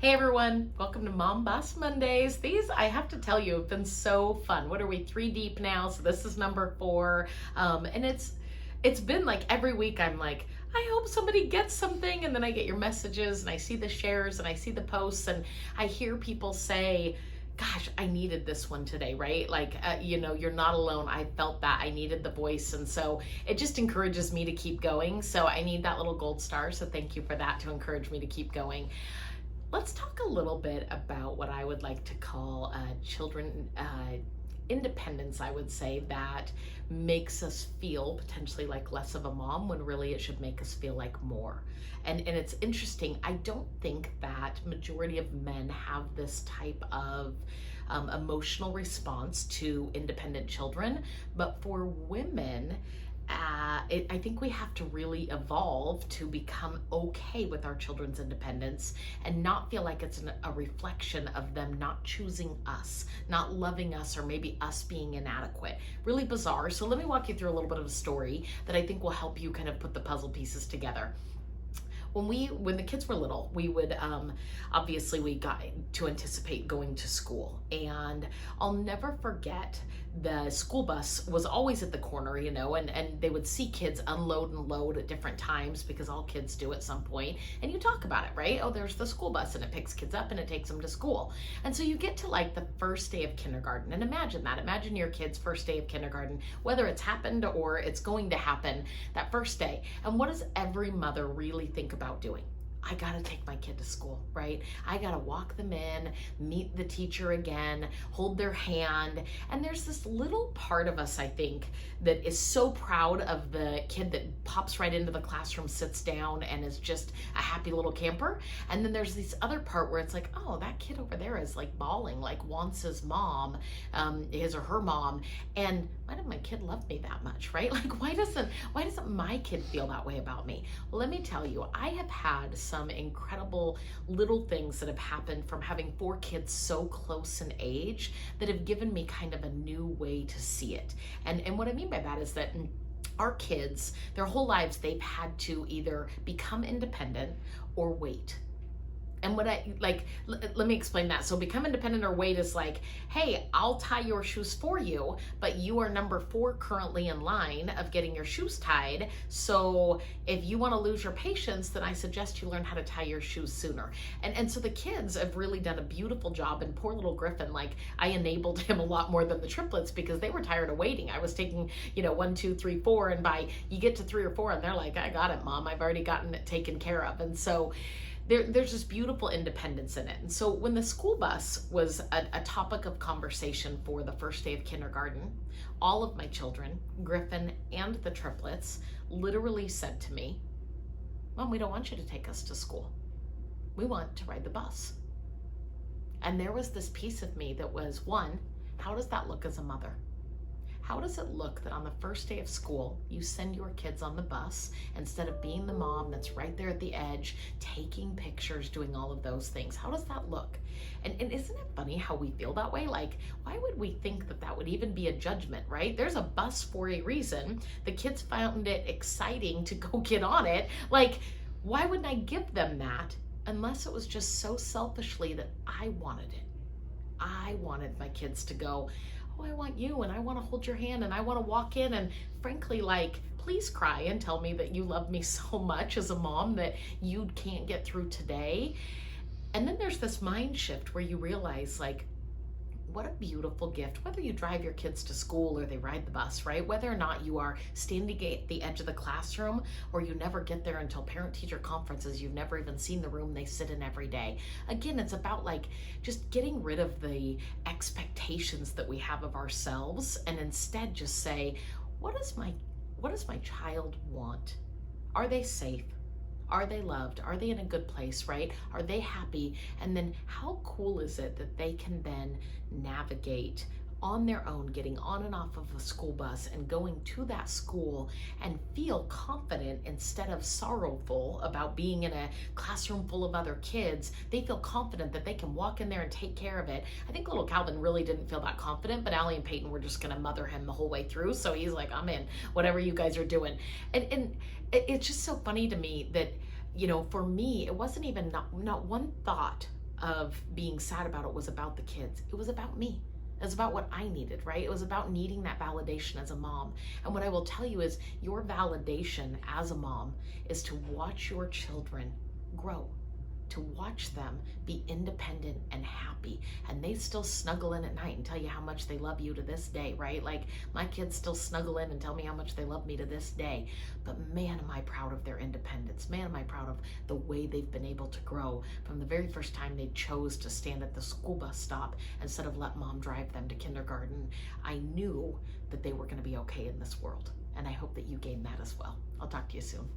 Hey everyone, welcome to Mom Bus Mondays. These, I have to tell you, have been so fun. What are we, 3 deep now? So this is number 4. And it's been like every week I'm like, I hope somebody gets something, and then I get your messages and I see the shares and I see the posts and I hear people say, gosh, I needed this one today, right? Like, you're not alone. I felt that. I needed the voice. And so it just encourages me to keep going. So I need that little gold star. So thank you for that to encourage me to keep going. Let's talk a little bit about what I would like to call children independence, I would say, that makes us feel potentially like less of a mom when really it should make us feel like more. And it's interesting. I don't think that majority of men have this type of emotional response to independent children, but for women, I think we have to really evolve to become okay with our children's independence and not feel like it's a reflection of them not choosing us, not loving us, or maybe us being inadequate. Really bizarre. So let me walk you through a little bit of a story that I think will help you kind of put the puzzle pieces together. When the kids were little, we would obviously we got to anticipate going to school, and I'll never forget the school bus was always at the corner, and they would see kids unload and load at different times because all kids do at some point, and you talk about it, right? Oh, there's the school bus and it picks kids up and it takes them to school. And so you get to like the first day of kindergarten, and imagine your kid's first day of kindergarten, whether it's happened or it's going to happen, that first day. And what does every mother really think about doing? I gotta take my kid to school, right? I gotta walk them in, meet the teacher again, hold their hand. And there's this little part of us, I think, that is so proud of the kid that pops right into the classroom, sits down, and is just a happy little camper. And then there's this other part where it's like, oh, that kid over there is like bawling, like wants his mom, his or her mom. And why did my kid love me that much, right? Like, why doesn't my kid feel that way about me? Well, let me tell you, I have had some incredible little things that have happened from having 4 kids so close in age that have given me kind of a new way to see it. And what I mean by that is that our kids, their whole lives, they've had to either become independent or wait. And what let me explain that. So become independent or wait is like, hey, I'll tie your shoes for you, but you are number 4 currently in line of getting your shoes tied. So if you want to lose your patience, then I suggest you learn how to tie your shoes sooner. And so the kids have really done a beautiful job. And poor little Griffin, like, I enabled him a lot more than the triplets because they were tired of waiting. I was taking, 1, 2, 3, 4, and by you get to 3 or 4 and they're like, I got it, Mom. I've already gotten it taken care of. And so there's this beautiful independence in it. And so when the school bus was a topic of conversation for the first day of kindergarten, all of my children, Griffin and the triplets, literally said to me, Mom, we don't want you to take us to school. We want to ride the bus. And there was this piece of me that was, one, how does that look as a mother? How does it look that on the first day of school, you send your kids on the bus instead of being the mom that's right there at the edge, taking pictures, doing all of those things? How does that look? And isn't it funny how we feel that way? Like, why would we think that that would even be a judgment, right? There's a bus for a reason. The kids found it exciting to go get on it. Like, why wouldn't I give them that unless it was just so selfishly that I wanted it? I wanted my kids to go, oh, I want you, and I want to hold your hand, and I want to walk in, and frankly, like, please cry and tell me that you love me so much as a mom that you can't get through today. And then there's this mind shift where you realize, like, what a beautiful gift, whether you drive your kids to school or they ride the bus, right? Whether or not you are standing at the edge of the classroom or you never get there until parent-teacher conferences, you've never even seen the room they sit in every day. Again, it's about like just getting rid of the expectations that we have of ourselves and instead just say, what does my child want? Are they safe? Are they loved? Are they in a good place, right? Are they happy? And then how cool is it that they can then navigate on their own, getting on and off of a school bus and going to that school and feel confident instead of sorrowful about being in a classroom full of other kids. They feel confident that they can walk in there and take care of it. I think little Calvin really didn't feel that confident, but Allie and Peyton were just gonna mother him the whole way through. So he's like, I'm in, whatever you guys are doing. And it's just so funny to me that, you know, for me, it wasn't even not one thought of being sad about it was about the kids. It was about me. It was about what I needed, right? It was about needing that validation as a mom. And what I will tell you is your validation as a mom is to watch your children grow, to watch them be independent and happy. And they still snuggle in at night and tell you how much they love you to this day, right? Like my kids still snuggle in and tell me how much they love me to this day. But man, am I proud of their independence. Man, am I proud of the way they've been able to grow from the very first time they chose to stand at the school bus stop instead of let mom drive them to kindergarten. I knew that they were going to be okay in this world. And I hope that you gain that as well. I'll talk to you soon.